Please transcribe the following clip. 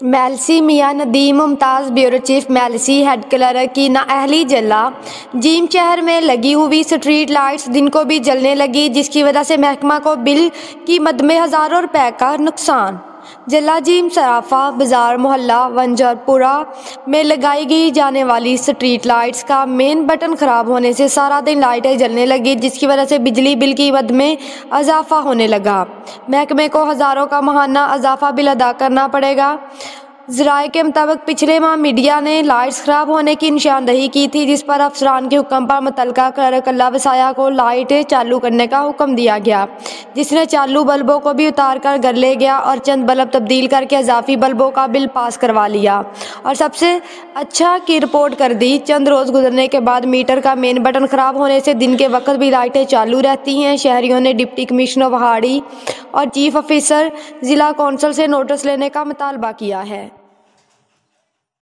मेलसी मियां Nadeem Mumtaz bureau chief Mailsi head clerk की नाअहली जला। जीम शहर में लगी हुई स्ट्रीट लाइट्स दिन को भी जलने लगी, जिसकी वजह से महकमा को बिल की मद में हज़ारों रुपए का नुकसान। जला जीम सराफा बाजार मोहल्ला वंजरपुरा में लगाई गई जाने वाली स्ट्रीट लाइट्स का मेन बटन ख़राब होने से सारा दिन लाइटें जलने लगी, जिसकी वजह से बिजली बिल की मद में इजाफा होने लगा। महकमे को हज़ारों का माहाना इजाफा बिल अदा करना पड़ेगा। ज़राए के मुताबिक पिछले माह मीडिया ने लाइट्स ख़राब होने की निशानदही की थी, जिस पर अफसरान के हुक्म पर मुतल्लिका क्लर्क अल्लाह वसाया को लाइटें चालू करने का हुक्म दिया गया, जिसने चालू बल्बों को भी उतार कर घर ले गया और चंद बल्ब तब्दील करके इजाफी बल्बों का बिल पास करवा लिया और सबसे अच्छा की रिपोर्ट कर दी। चंद रोज़ गुजरने के बाद मीटर का मेन बटन ख़राब होने से दिन के वक्त भी लाइटें चालू रहती हैं। शहरियों ने डिप्टी कमिश्नर वहाड़ी और चीफ ऑफिसर ज़िला कौंसल से नोटिस लेने का मुतालबा किया है।